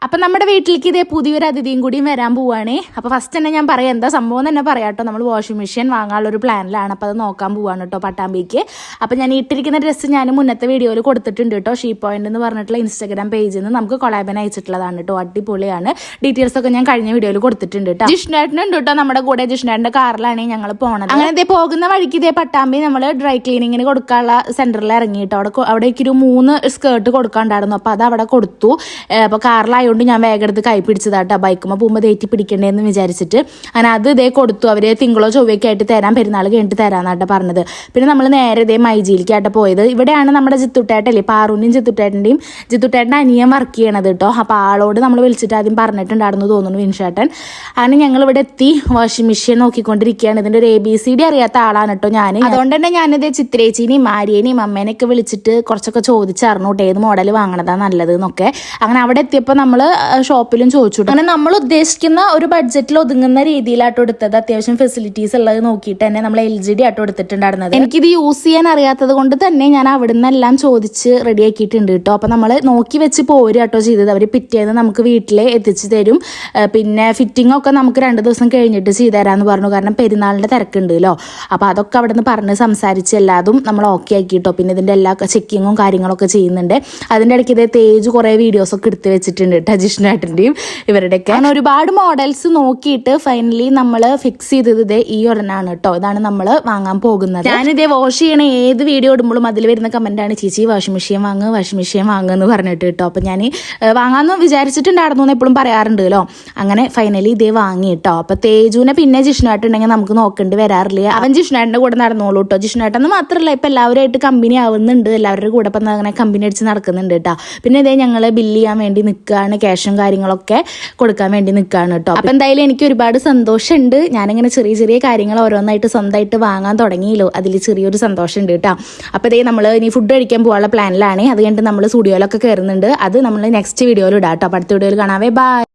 അപ്പം നമ്മുടെ വീട്ടിലേക്ക് ഇതേ പുതിയൊരു അതിഥിയും കൂടിയും വരാൻ പോവുകയാണ്. അപ്പോൾ ഫസ്റ്റ് തന്നെ ഞാൻ പറയാം എന്താ സംഭവം തന്നെ പറയാം കേട്ടോ. നമ്മൾ വാഷിംഗ് മെഷീൻ വാങ്ങാനുള്ളൊരു പ്ലാനിലാണ്. അപ്പോൾ അത് നോക്കാൻ പോവാണ് കേട്ടോ പട്ടാമ്പിക്ക്. അപ്പോൾ ഞാൻ ഇട്ടിരിക്കുന്ന ഡ്രസ്സ് ഞാൻ മുന്നത്തെ വീഡിയോയിൽ കൊടുത്തിട്ടുണ്ട് കേട്ടോ. ഷീ പോയിന്റ് എന്ന് പറഞ്ഞിട്ടുള്ള ഇൻസ്റ്റാഗ്രാം പേജിൽ നിന്ന് നമുക്ക് കൊളാബിന് അയച്ചിട്ടുള്ളതാണ് കേട്ടോ. അടിപൊളിയാണ്. ഡീറ്റെയിൽസ് ഒക്കെ ഞാൻ കഴിഞ്ഞ വീഡിയോയിൽ കൊടുത്തിട്ടുണ്ട് കേട്ടോ. ജിഷ്ണേട്ടനുണ്ട് കേട്ടോ നമ്മുടെ കൂടെ. ജിഷ്ണേട്ടൻ്റെ കാറിലാണ് ഞങ്ങൾ പോണത്. അങ്ങനെ ഇതേ പോകുന്ന വഴിക്ക് ഇതേ പട്ടാമ്പി നമ്മൾ ഡ്രൈ ക്ലീനിങ്ങിന് കൊടുക്കാനുള്ള സെന്ററിൽ ഇറങ്ങിയിട്ട് അവിടേക്ക് ഒരു 3 സ്കേർട്ട് കൊടുക്കാണ്ടായിരുന്നു. അപ്പോൾ അത് അവിടെ കൊടുത്തു. അപ്പോൾ കാറിലായതുകൊണ്ട് ഞാൻ വേഗം എടുത്ത് കൈ പിടിച്ചതാട്ടോ. ബൈക്കുമ്പോൾ പോകുമ്പോൾ തേറ്റി പിടിക്കണ്ടേന്ന് വിചാരിച്ചിട്ട് അങ്ങനെ അത് ഇതേ കൊടുത്തു. അവർ തിങ്കളോ ചൊവ്വയ്ക്ക് ആയിട്ട് തരാൻ, പെരുന്നാൾ കഴിഞ്ഞിട്ട് തരാന്നാട്ടോ പറഞ്ഞത്. പിന്നെ നമ്മൾ നേരെ ഇതേ മൈജിയിലേക്കായിട്ട് പോയത്. ഇവിടെയാണ് നമ്മുടെ ജിത്തുട്ടേട്ടല്ലേ, പാറുവിൻ്റെയും ജിത്തുട്ടേട്ടൻ്റെ അനിയൻ വർക്ക് ചെയ്യണത് കേട്ടോ. അപ്പോൾ ആളോട് നമ്മൾ വിളിച്ചിട്ട് ആദ്യം പറഞ്ഞിട്ടുണ്ടായിരുന്നു തോന്നുന്നു വിൻഷേട്ടൻ. അങ്ങനെ ഞങ്ങൾ ഇവിടെ എത്തി വാഷിംഗ് മെഷീൻ നോക്കിക്കൊണ്ടിരിക്കുകയാണ്. ഇതിൻ്റെ ഒരു ABCD അറിയാത്ത ആളാണ് കേട്ടോ ഞാൻ. അതുകൊണ്ട് തന്നെ ഞാനിത് ചിത്രേച്ചിനെയും മാരിയേനെയും അമ്മേനെയൊക്കെ വിളിച്ചിട്ട് കുറച്ചൊക്കെ ചോദിച്ചറിഞ്ഞു കേട്ടോ ഏത് മോഡൽ വാങ്ങണതാണ് നല്ലത് എന്നൊക്കെ. അങ്ങനെ അവിടെ എത്തിയപ്പോൾ നമ്മൾ ഷോപ്പിലും ചോദിച്ചു. അങ്ങനെ നമ്മൾ ഉദ്ദേശിക്കുന്ന ഒരു ബഡ്ജറ്റിൽ ഒതുങ്ങുന്ന രീതിയിലാട്ടോ എടുത്തത്. അത്യാവശ്യം ഫെസിലിറ്റീസ് ഉള്ളത് നോക്കിയിട്ട് തന്നെ നമ്മൾ LGD ആട്ടോ എടുത്തിട്ടുണ്ടായിരുന്നത്. എനിക്കിത് യൂസ് ചെയ്യാൻ അറിയാത്തത് കൊണ്ട് തന്നെ ഞാൻ അവിടെ നിന്നെല്ലാം ചോദിച്ച് റെഡിയാക്കിയിട്ടുണ്ട് കേട്ടോ. അപ്പം നമ്മൾ നോക്കി വെച്ച് പോരാട്ടോ ചെയ്തത്. അവർ പിറ്റേന്ന് നമുക്ക് വീട്ടിൽ എത്തിച്ചു തരും. പിന്നെ ഫിറ്റിംഗ് ഒക്കെ നമുക്ക് 2 ദിവസം കഴിഞ്ഞിട്ട് ചെയ്തു തരാമെന്ന് പറഞ്ഞു. കാരണം പെരുന്നാളിൻ്റെ തിരക്കുണ്ടല്ലോ. അപ്പോൾ അതൊക്കെ അവിടെ നിന്ന് പറഞ്ഞ് സംസാരിച്ച് എല്ലാതും നമ്മൾ ഓക്കെ ആക്കി കേട്ടോ. പിന്നെ ഇതിൻ്റെ എല്ലാ ചെക്കിങ്ങും കാര്യങ്ങളൊക്കെ ചെയ്യുന്നുണ്ട്. അതിൻ്റെ ഇടയ്ക്ക് ഇതേ തേജ് കുറേ വീഡിയോസൊക്കെ എടുത്ത് വെച്ചിട്ടുണ്ട് കേട്ടോ. ജിഷ്ണേട്ടൻ്റെയും ഇവരുടെയൊക്കെ. അങ്ങനെ ഒരുപാട് മോഡൽസ് നോക്കിയിട്ട് ഫൈനലി നമ്മൾ ഫിക്സ് ചെയ്തത് ഇതേ ഈ ഒരെണ്ണാണ് കേട്ടോ. ഇതാണ് നമ്മൾ വാങ്ങാൻ പോകുന്നത്. ഞാനിതേ വാഷ് ചെയ്യണ ഏത് വീഡിയോ ഇടുമ്പോഴും അതിൽ വരുന്ന കമൻറ്റാണ് ചേച്ചി വാഷിംഗ് മെഷീൻ വാങ്ങുക എന്ന് പറഞ്ഞിട്ട് കേട്ടോ. അപ്പം ഞാൻ വാങ്ങാമെന്ന് വിചാരിച്ചിട്ടുണ്ടായിരുന്നു എന്ന് എപ്പോഴും പറയാറുണ്ടല്ലോ. അങ്ങനെ ഫൈനലി ഇതേ വാങ്ങി കേട്ടോ. അപ്പം തേജുവിനെ പിന്നെ ജിഷ്ണേട്ടുണ്ടെങ്കിൽ നമുക്ക് നോക്കേണ്ടി വരാറില്ല. അവൻ ജിഷ്ണേട്ടൻ്റെ കൂടെ നടന്നോളൂ കേട്ടോ. ജിഷ്ണേട്ടെന്ന് മാത്രമല്ല ഇപ്പം എല്ലാവരുമായിട്ട് കമ്പനി ആവുന്നുണ്ട്. എല്ലാവരുടെ കൂടെ ഇപ്പം അങ്ങനെ കമ്പനി അടിച്ച് നടക്കുന്നുണ്ട് കേട്ടോ. പിന്നെ ഇതേ ഞങ്ങൾ ബില്ല് ചെയ്യാൻ വേണ്ടി നിൽക്കുകയാണ്. ക്യാഷും കാര്യങ്ങളൊക്കെ കൊടുക്കാൻ വേണ്ടി നിൽക്കുകയാണ് കേട്ടോ. അപ്പം എന്തായാലും എനിക്ക് ഒരുപാട് സന്തോഷമുണ്ട്. ഞാനിങ്ങനെ ചെറിയ ചെറിയ കാര്യങ്ങൾ ഓരോന്നായിട്ട് സ്വന്തമായിട്ട് വാങ്ങാൻ തുടങ്ങിയല്ലോ. അതിൽ ചെറിയൊരു സന്തോഷമുണ്ട് കേട്ടോ. അപ്പോൾ ഇതേ നമ്മൾ ഇനി ഫുഡ് കഴിക്കാൻ പോകാനുള്ള പ്ലാനിലാണ്. അത് കഴിഞ്ഞിട്ട് നമ്മൾ സ്റ്റുഡിയോയിലൊക്കെ കയറുന്നുണ്ട്. അത് നമ്മൾ നെക്സ്റ്റ് വീഡിയോയിൽ ഇടാം കേട്ടോ. അപ്പോൾ അടുത്ത വീഡിയോയിൽ കാണാവേ. ബൈ.